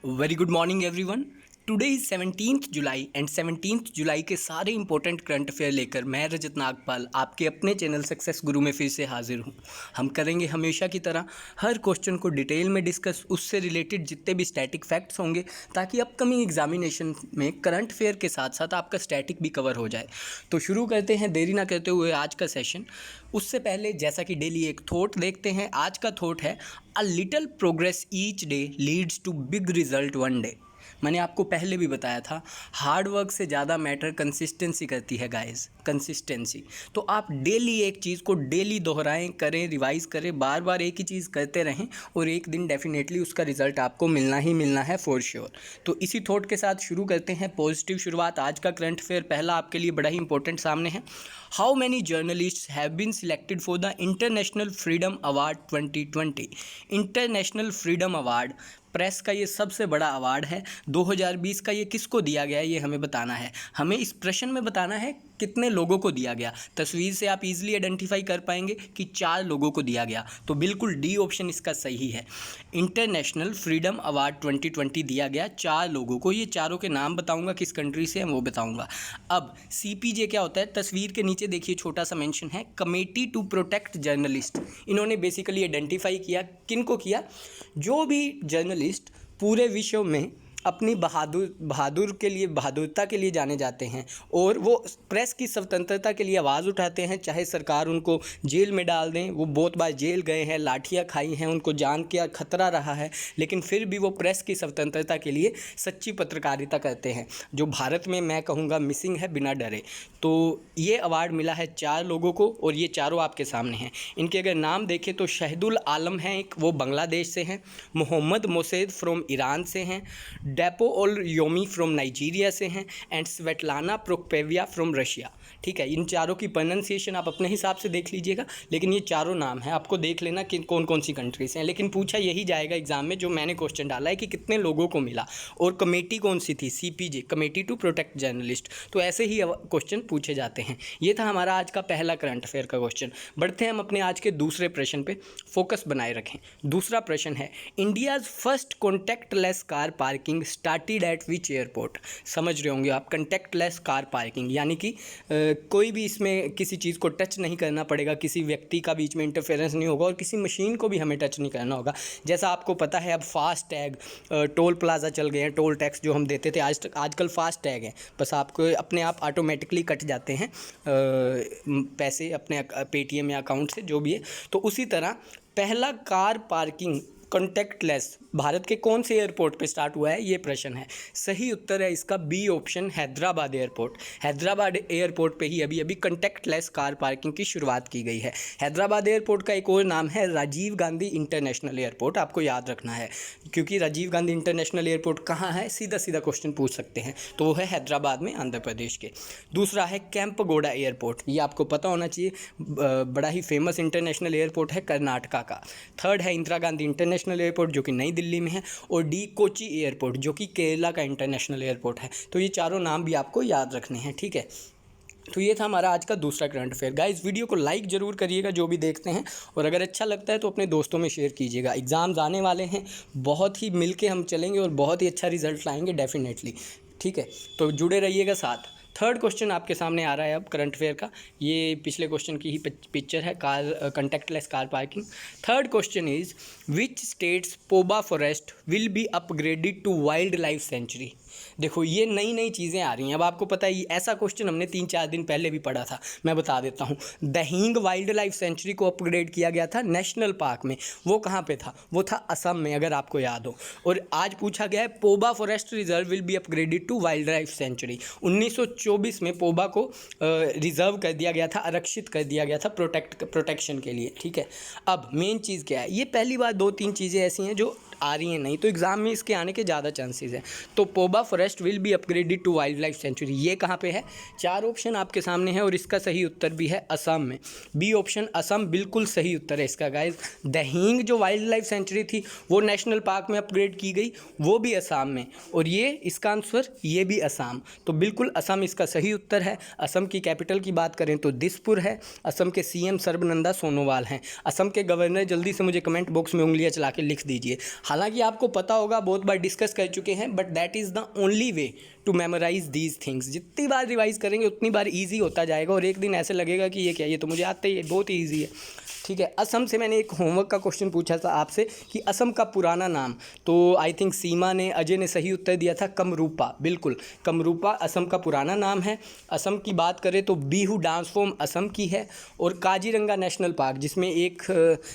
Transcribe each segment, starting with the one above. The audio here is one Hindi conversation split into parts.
Very good morning everyone. Today is 17th July and 17th जुलाई के सारे इंपॉर्टेंट करंट अफेयर लेकर मैं रजत नागपाल आपके अपने चैनल सक्सेस गुरु में फिर से हाजिर हूँ। हम करेंगे हमेशा की तरह हर क्वेश्चन को डिटेल में डिस्कस, उससे रिलेटेड जितने भी स्टैटिक फैक्ट्स होंगे ताकि अपकमिंग एग्जामिनेशन में करंट अफेयर के साथ साथ आपका स्टैटिक भी कवर हो जाए। तो शुरू करते हैं देरी ना करते हुए आज का सेशन। उससे पहले जैसा कि डेली एक थॉट देखते हैं। आज का थॉट है a little progress each day leads to big result one day. मैंने आपको पहले भी बताया था हार्ड वर्क से ज़्यादा मैटर कंसिस्टेंसी करती है गाइस, कंसिस्टेंसी। तो आप डेली एक चीज़ को डेली दोहराएं, करें, रिवाइज करें, बार बार एक ही चीज़ करते रहें और एक दिन डेफिनेटली उसका रिजल्ट आपको मिलना ही मिलना है फॉर श्योर। तो इसी थॉट के साथ शुरू करते हैं पॉजिटिव शुरुआत। आज का करंट अफेयर पहला आपके लिए बड़ा ही इंपॉर्टेंट सामने है। How many journalist have been selected for the international freedom award 2020। International freedom award press का ये सबसे बड़ा अवार्ड है 2020 का। ये किसको दिया गया है ये हमें बताना है। हमें इस प्रश्न में बताना है कितने लोगों को दिया गया। तस्वीर से आप इजीली आइडेंटिफाई कर पाएंगे कि 4 लोगों को दिया गया, तो बिल्कुल डी ऑप्शन इसका सही है। इंटरनेशनल फ्रीडम अवार्ड 2020 दिया गया 4 लोगों को। ये चारों के नाम बताऊंगा, किस कंट्री से हैं वो बताऊंगा। अब CPJ क्या होता है, तस्वीर के नीचे देखिए छोटा सा मेंशन है, कमेटी टू प्रोटेक्ट जर्नलिस्ट। इन्होंने बेसिकली आइडेंटिफाई किया, किनको किया, जो भी जर्नलिस्ट पूरे विश्व में अपनी बहादुरता के लिए जाने जाते हैं और वो प्रेस की स्वतंत्रता के लिए आवाज़ उठाते हैं, चाहे सरकार उनको जेल में डाल दें। वो बहुत बार जेल गए हैं, लाठियाँ खाई हैं, उनको जान का खतरा रहा है, लेकिन फिर भी वो प्रेस की स्वतंत्रता के लिए सच्ची पत्रकारिता करते हैं, जो भारत में मैं कहूँगा मिसिंग है बिना डरे। तो ये अवार्ड मिला है 4 लोगों को और ये चारों आपके सामने हैं। इनके अगर नाम देखें तो शहीदुल आलम हैं एक, वो बांग्लादेश से हैं। मोहम्मद मोसेद फ्रॉम ईरान से हैं। डेपो ओल योमी फ्रॉम नाइजीरिया से हैं एंड स्वेटलाना प्रोकपेविया फ्रॉम रशिया। ठीक है, इन चारों की प्रोनाउंसिएशन आप अपने हिसाब से देख लीजिएगा, लेकिन ये चारों नाम हैं, आपको देख लेना कि कौन कौन सी कंट्री से हैं। लेकिन पूछा यही जाएगा एग्जाम में, जो मैंने क्वेश्चन डाला है कि कितने लोगों को मिला और कमेटी कौन सी थी, CPJ, committee to protect journalist. तो ऐसे ही क्वेश्चन पूछे जाते हैं। ये था हमारा आज का पहला करंट अफेयर का क्वेश्चन। बढ़ते हैं हम अपने आज के दूसरे प्रश्न पे, फोकस बनाए रखें। दूसरा प्रश्न है, India's first contactless car parking started at which airport. समझ रहे होंगे आप, कॉन्टैक्टलेस कार पार्किंग यानी कि कोई भी इसमें किसी चीज़ को टच नहीं करना पड़ेगा, किसी व्यक्ति का बीच में इंटरफेरेंस नहीं होगा और किसी मशीन को भी हमें टच नहीं करना होगा। जैसा आपको पता है अब फास्ट टैग, टोल प्लाजा चल गए हैं, टोल टैक्स जो हम देते थे आजकल फास्ट टैग हैं, बस आपको अपने आप ऑटोमेटिकली कट जाते हैं पैसे अपने पेटीएम या अकाउंट से, जो भी है। तो उसी तरह पहला कार पार्किंग कॉन्टैक्टलेस भारत के कौन से एयरपोर्ट पे स्टार्ट हुआ है, ये प्रश्न है। सही उत्तर है इसका B option, Hyderabad airport. Hyderabad airport पे ही अभी अभी कॉन्टैक्टलेस कार पार्किंग की शुरुआत की गई है। हैदराबाद एयरपोर्ट का एक और नाम है राजीव गांधी इंटरनेशनल एयरपोर्ट, आपको याद रखना है, क्योंकि राजीव गांधी इंटरनेशनल एयरपोर्ट कहाँ है, सीधा सीधा क्वेश्चन पूछ सकते हैं, तो वो है हैदराबाद में, आंध्र प्रदेश के। दूसरा है कैंपगोड़ा एयरपोर्ट, ये आपको पता होना चाहिए, बड़ा ही फेमस इंटरनेशनल एयरपोर्ट है कर्नाटका का। थर्ड है इंदिरा गांधी इंटरनेशनल एयरपोर्ट जो कि नई दिल्ली में है, और डी कोची एयरपोर्ट जो कि केरला का इंटरनेशनल एयरपोर्ट है। तो ये चारों नाम भी आपको याद रखने हैं, ठीक है। तो ये था हमारा आज का दूसरा करंट अफेयर। गाइस वीडियो को लाइक ज़रूर करिएगा जो भी देखते हैं, और अगर अच्छा लगता है तो अपने दोस्तों में शेयर कीजिएगा। एग्ज़ाम्स आने वाले हैं, बहुत ही मिलके हम चलेंगे और बहुत ही अच्छा रिजल्ट लाएंगे डेफिनेटली, ठीक है। तो जुड़े रहिएगा साथ। थर्ड क्वेश्चन आपके सामने आ रहा है अब करंट अफेयर का, ये पिछले क्वेश्चन की ही पिक्चर है, car contactless car parking. Third question is which states Poba forest will be upgraded to wildlife sanctuary. देखो ये नई नई चीज़ें आ रही हैं। अब आपको पता है ऐसा क्वेश्चन हमने 3-4 दिन पहले भी पढ़ा था, मैं बता देता हूँ। दहींग वाइल्ड लाइफ सेंचुरी को अपग्रेड किया गया था नेशनल पार्क में। वो कहाँ पे था, वो था असम में, अगर आपको याद हो। और आज पूछा गया है Poba forest reserve will be upgraded to wildlife sanctuary. 1924 में पोबा को रिजर्व कर दिया गया था, आरक्षित कर दिया गया था प्रोटेक्शन के लिए, ठीक है। अब मेन चीज़ क्या है, ये पहली बार 2-3 चीज़ें ऐसी हैं जो आ रही हैं, नहीं तो एग्जाम में इसके आने के ज़्यादा चांसेस हैं। तो Poba forest will be upgraded to wildlife sanctuary, ये कहाँ पे है, 4 ऑप्शन आपके सामने है और इसका सही उत्तर भी है असम में। बी ऑप्शन असम बिल्कुल सही उत्तर है इसका गाइस। दहींग जो वाइल्ड लाइफ सेंचुरी थी वो नेशनल पार्क में अपग्रेड की गई, वो भी असम में, और ये इसका आंसर ये भी असम। तो बिल्कुल असम इसका सही उत्तर है। असम की कैपिटल की बात करें तो दिसपुर है। असम के CM सर्बानंद सोनोवाल हैं। असम के गवर्नर, जल्दी से मुझे कमेंट बॉक्स में उंगलियां चला के लिख दीजिए, हालांकि आपको पता होगा, बहुत बार डिस्कस कर चुके हैं, but that is the only way to memorise these things. जितनी बार रिवाइज करेंगे उतनी बार ईजी होता जाएगा और एक दिन ऐसे लगेगा कि ये क्या, ये तो मुझे आता ही है, बहुत ही ईजी है। ठीक है, असम से मैंने एक होमवर्क का क्वेश्चन पूछा था आपसे कि असम का पुराना नाम, तो आई थिंक सीमा ने, अजय ने सही उत्तर दिया था कमरूपा। बिल्कुल, कमरूपा असम का पुराना नाम है। असम की बात करें तो बिहू डांस फॉर्म असम की है, और काजीरंगा नेशनल पार्क जिसमें एक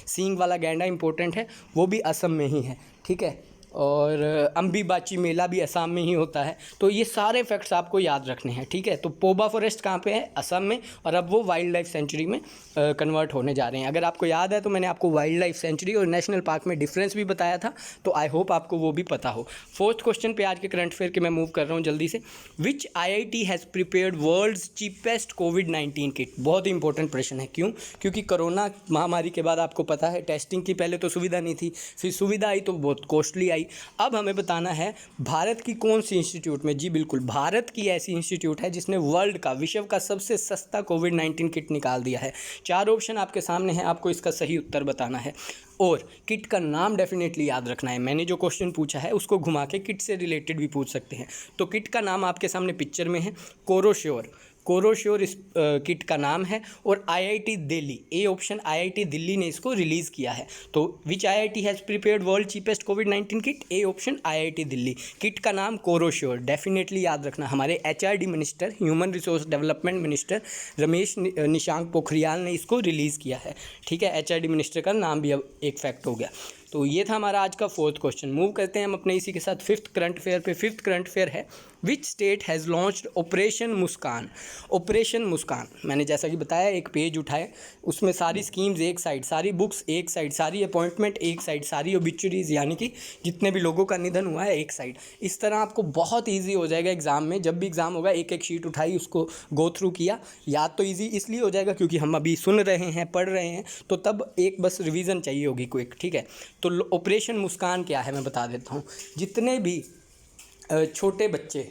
सींग वाला गैंडा इंपॉर्टेंट है, वो भी असम में ही है। ठीक है, और अम्बीबाची मेला भी असम में ही होता है। तो ये सारे फैक्ट्स आपको याद रखने हैं। ठीक है, तो पोबा फॉरेस्ट कहाँ पे है? असम में, और अब वो वाइल्ड लाइफ सेंचुरी में कन्वर्ट होने जा रहे हैं। अगर आपको याद है तो मैंने आपको वाइल्ड लाइफ सेंचुरी और नेशनल पार्क में डिफरेंस भी बताया था, तो आई होप आपको वो भी पता हो। फोर्थ क्वेश्चन पे आज के करंट अफेयर के मैं मूव कर रहा हूँ जल्दी से। Which IIT has prepared world's cheapest कोविड-19 किट? बहुत ही इंपॉर्टेंट प्रश्न है। क्यों? क्योंकि कोरोना महामारी के बाद आपको पता है टेस्टिंग की पहले तो सुविधा नहीं थी, फिर सुविधा आई तो बहुत कॉस्टली आई। अब हमें बताना है भारत की कौन सी इंस्टीट्यूट में, जी बिल्कुल, भारत की ऐसी इंस्टीट्यूट है जिसने वर्ल्ड का, विश्व का सबसे सस्ता कोविड-19 किट निकाल दिया है। 4 ऑप्शन आपके सामने हैं, आपको इसका सही उत्तर बताना है और किट का नाम डेफिनेटली याद रखना है। मैंने जो क्वेश्चन पूछा है उसको घुमा के किट से रिलेटेड भी पूछ सकते हैं। तो किट का नाम आपके सामने पिक्चर में है, कोरोश्योर। कोरोश्योर इस किट का नाम है, और IIT Delhi, A option, IIT Delhi ने इसको रिलीज़ किया है। तो विच IIT has prepared world cheapest कोविड-19 kit? A option, IIT Delhi. Kit का नाम कोरोश्योर, डेफिनेटली याद रखना। हमारे HRD minister, human resource development minister Ramesh Nishank Pokhriyal ने इसको रिलीज़ किया है। ठीक है, HRD मिनिस्टर का नाम भी अब एक फैक्ट हो गया। तो ये था हमारा आज का फोर्थ क्वेश्चन। मूव करते हैं हम अपने इसी के साथ फिफ्थ करंट अफेयर पे। फिफ्थ करंट अफेयर है, which state has launched operation Muskaan? Operation Muskaan, मैंने जैसा कि बताया, एक पेज उठाए, उसमें सारी स्कीम्स एक साइड, सारी बुक्स एक साइड, सारी अपॉइंटमेंट एक साइड, सारी ओबिचुरीज यानी कि जितने भी लोगों का निधन हुआ है एक साइड। इस तरह आपको बहुत ईजी हो जाएगा एग्जाम में। जब भी एग्जाम होगा एक एक शीट उठाई, उसको गो थ्रू किया। याद तो ईजी इसलिए हो जाएगा क्योंकि हम अभी सुन रहे हैं, पढ़ रहे हैं, तो तब एक बस रिवीजन चाहिए होगी क्विक। ठीक है, तो ऑपरेशन मुस्कान क्या है मैं बता देता हूँ। जितने भी छोटे बच्चे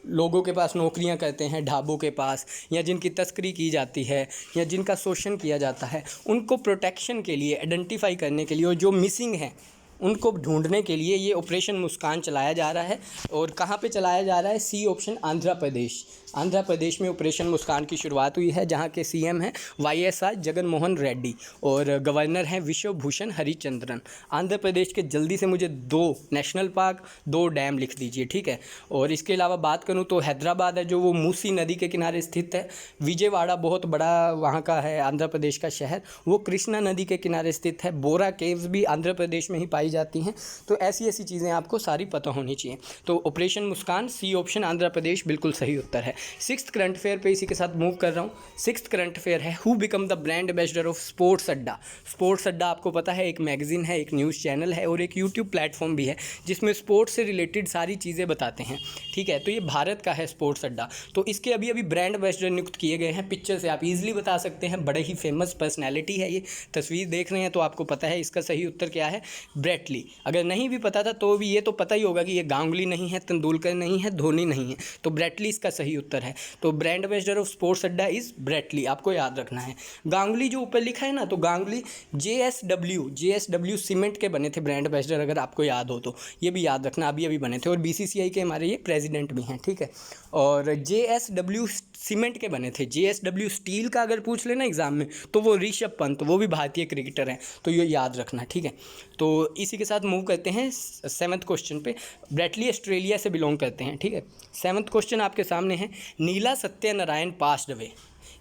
लोगों के पास नौकरियां करते हैं, ढाबों के पास, या जिनकी तस्करी की जाती है या जिनका शोषण किया जाता है, उनको प्रोटेक्शन के लिए, आइडेंटिफाई करने के लिए, और जो मिसिंग हैं उनको ढूंढने के लिए ये ऑपरेशन मुस्कान चलाया जा रहा है। और कहाँ पे चलाया जा रहा है? C option, Andhra Pradesh. आंध्र प्रदेश में ऑपरेशन मुस्कान की शुरुआत हुई है, जहाँ के CM हैं YSR जगन मोहन रेड्डी और गवर्नर हैं विश्व भूषण हरिचंद्रन। आंध्र प्रदेश के जल्दी से मुझे 2 नेशनल पार्क, 2 डैम लिख दीजिए। ठीक है, और इसके अलावा बात करूँ तो हैदराबाद है जो वो मूसी नदी के किनारे स्थित है। विजयवाड़ा बहुत बड़ा वहाँ का है आंध्र प्रदेश का शहर, वो कृष्णा नदी के किनारे स्थित है। बोरा केव्स भी आंध्र प्रदेश में ही पाई जाती हैं। तो ऐसी ऐसी चीज़ें आपको सारी पता होनी चाहिए। तो ऑपरेशन मुस्कान, सी ऑप्शन, आंध्र प्रदेश बिल्कुल सही उत्तर है। सिक्स्थ करंट अफेयर पे इसी के साथ मूव कर रहा हूँ। सिक्स्थ करंट अफेयर है, who become the brand ambassador of sports अड्डा? स्पोर्ट्स अड्डा आपको पता है एक मैगजीन है, एक न्यूज़ चैनल है और एक यूट्यूब प्लेटफॉर्म भी है जिसमें स्पोर्ट्स से रिलेटेड सारी चीज़ें बताते हैं। ठीक है, तो ये भारत का है स्पोर्ट्स अड्डा। तो इसके अभी अभी ब्रांड एम्बेसडर नियुक्त किए गए हैं। पिक्चर से आप इजीली बता सकते हैं, बड़े ही फेमस पर्सनैलिटी है ये। तस्वीर देख रहे हैं तो आपको पता है इसका सही उत्तर क्या है, ब्रेट ली। अगर नहीं भी पता था तो भी ये तो पता ही होगा कि ये गांगुली नहीं है, तेंदुलकर नहीं है, धोनी नहीं है, तो ब्रेट ली इसका सही उत्तर है। तो ब्रांड एम्बेसडर ऑफ स्पोर्ट्स अड्डा इज ब्रेट ली, आपको याद रखना है। गांगुली जो ऊपर लिखा है ना, तो गांगुली JSW सीमेंट के बने थे ब्रांड एम्बेसडर, अगर आपको याद हो तो ये भी याद रखना, अभी अभी बने थे। और BCCI के हमारे ये प्रेसिडेंट भी हैं। ठीक है, और JSW सीमेंट के बने थे। JSW स्टील का अगर पूछ लेना एग्जाम में तो वो ऋषभ पंत, वो भी भारतीय क्रिकेटर हैं, तो ये याद रखना। ठीक है, तो इसी के साथ मूव करते हैं 7th क्वेश्चन पे। ब्रेटली ऑस्ट्रेलिया से बिलोंग करते हैं। ठीक है, 7th क्वेश्चन आपके सामने है, नीला सत्यनारायण पास्ड अवे।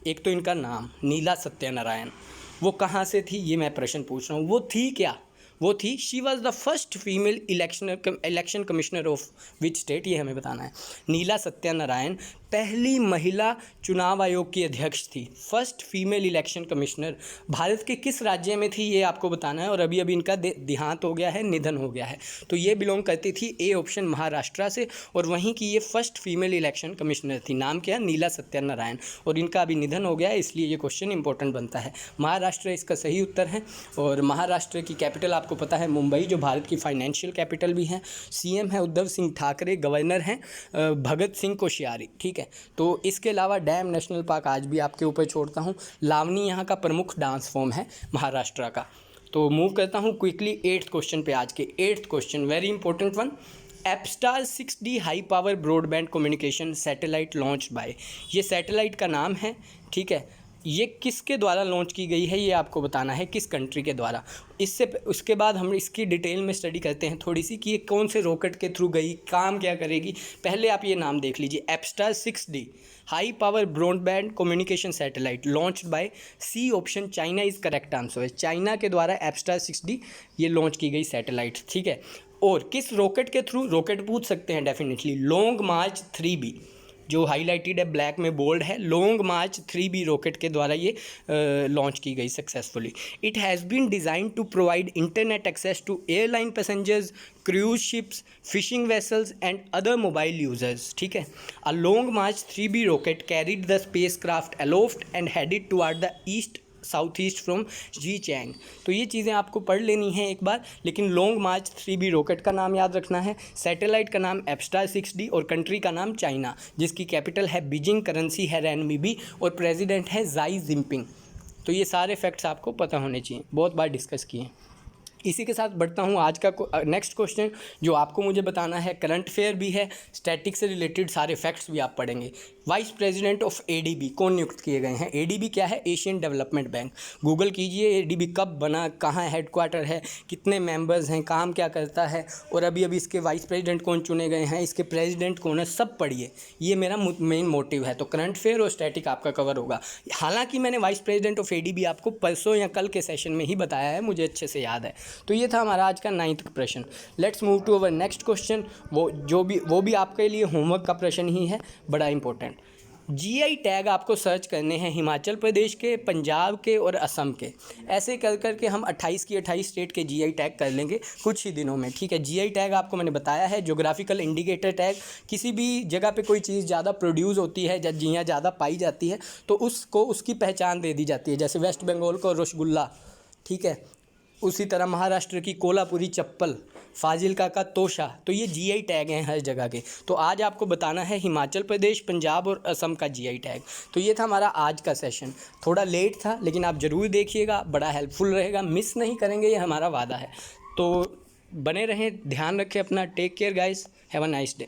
एक तो इनका नाम नीला सत्यनारायण, वो कहाँ से थी ये मैं प्रश्न पूछ रहा हूँ। वो थी क्या? वो थी, she was the first female election commissioner of which state, ये हमें बताना है। नीला सत्यनारायण पहली महिला चुनाव आयोग की अध्यक्ष थी, first female election commissioner. Bharat के किस राज्य में थी ये आपको बताना है, और अभी अभी इनका देहांत हो गया है, निधन हो गया है। तो ये बिलोंग करती थी, ए ऑप्शन, महाराष्ट्र से, और वहीं की ये फर्स्ट फीमेल इलेक्शन कमिश्नर थी। नाम क्या? नीला सत्यनारायण, और इनका अभी निधन हो गया है, इसलिए ये क्वेश्चन इंपॉर्टेंट बनता है। महाराष्ट्र इसका सही उत्तर है, और महाराष्ट्र की कैपिटल आपको पता है मुंबई, जो भारत की फाइनेंशियल कैपिटल भी है। CM है उद्धव सिंह ठाकरे, गवर्नर हैं भगत सिंह कोश्यारी। ठीक है, तो इसके अलावा डैम नेशनल पार्क आज भी आपके ऊपर छोड़ता हूँ। लावनी यहाँ का प्रमुख डांस फॉर्म है महाराष्ट्र का। तो मूव करता हूँ क्विकली 8th क्वेश्चन पे। आज के 8th question very important one. Apstar 6D high power broadband communication satellite launch by, ये सैटेलाइट का नाम है, ठीक है। ये किसके द्वारा लॉन्च की गई है ये आपको बताना है, किस कंट्री के द्वारा। उसके बाद हम इसकी डिटेल में स्टडी करते हैं थोड़ी सी कि ये कौन से रॉकेट के थ्रू गई, काम क्या करेगी। पहले आप ये नाम देख लीजिए, Apstar 6D high power broadband communication satellite launch by C option, China is correct answer है। चाइना के द्वारा एप्स्टार 6D ये लॉन्च की गई सैटेलाइट, ठीक है। और किस रॉकेट के थ्रू, रॉकेट पूछ सकते हैं डेफिनेटली, लॉन्ग मार्च 3B जो हाईलाइटेड है ब्लैक में बोल्ड है, लॉन्ग मार्च 3B रॉकेट के द्वारा ये लॉन्च की गई successfully. It has been designed to provide internet access to airline passengers, cruise ships, fishing vessels and other mobile users, ठीक है। A Long March 3B rocket carried the spacecraft aloft and headed toward the east south east from Xichang। तो ये चीज़ें आपको पढ़ लेनी है एक बार, लेकिन लॉन्ग मार्च 3B रॉकेट का नाम याद रखना है, सैटेलाइट का नाम एप्स्टार 6D और कंट्री का नाम चाइना, जिसकी कैपिटल है बीजिंग, करेंसी है RMB और प्रेसिडेंट है जाई जिनपिंग। तो ये सारे फैक्ट्स आपको पता होने चाहिए, बहुत बार डिस्कस किए। इसी के साथ बढ़ता हूँ आज का नेक्स्ट क्वेश्चन, जो आपको मुझे बताना है, करंट अफेयर भी है, स्टैटिक से रिलेटेड सारे फैक्ट्स भी आप पढ़ेंगे। वाइस प्रेसिडेंट ऑफ ADB कौन नियुक्त किए गए हैं? ADB क्या है? Asian development bank. गूगल कीजिए ADB कब बना, कहाँ हेडक्वार्टर है, कितने मेंबर्स हैं, काम क्या करता है, और अभी अभी इसके वाइस प्रेसिडेंट कौन चुने गए हैं, इसके प्रेसिडेंट कौन है, सब पढ़िए। ये मेरा मेन मोटिव है। तो करंट अफेयर और स्टैटिक आपका कवर होगा। हालांकि मैंने वाइस प्रेसिडेंट ऑफ ADB आपको परसों या कल के सेशन में ही बताया है, मुझे अच्छे से याद है। तो ये था हमारा आज का 9th प्रश्न। Let's move to our next question. वो भी आपके लिए होमवर्क का प्रश्न ही है, बड़ा इंपॉर्टेंट। GI टैग आपको सर्च करने हैं हिमाचल प्रदेश के, पंजाब के और असम के। ऐसे कर करके हम 28 की 28 स्टेट के GI टैग कर लेंगे कुछ ही दिनों में, ठीक है। GI टैग आपको मैंने बताया है, ज्योग्राफिकल इंडिकेटर टैग। किसी भी जगह पे कोई चीज़ ज़्यादा प्रोड्यूस होती है, जियाँ ज़्यादा पाई जाती है, तो उसको उसकी पहचान दे दी जाती है। जैसे वेस्ट बंगाल को रसगुल्ला, ठीक है। उसी तरह महाराष्ट्र की कोल्हापुरी चप्पल, फाजिल्का का तोशा। तो ये GI टैग हैं हर जगह के। तो आज आपको बताना है हिमाचल प्रदेश, पंजाब और असम का GI टैग। तो ये था हमारा आज का सेशन। थोड़ा लेट था, लेकिन आप ज़रूर देखिएगा, बड़ा हेल्पफुल रहेगा, मिस नहीं करेंगे, ये हमारा वादा है। तो बने रहें, ध्यान रखें अपना। Take care guys, have a nice day.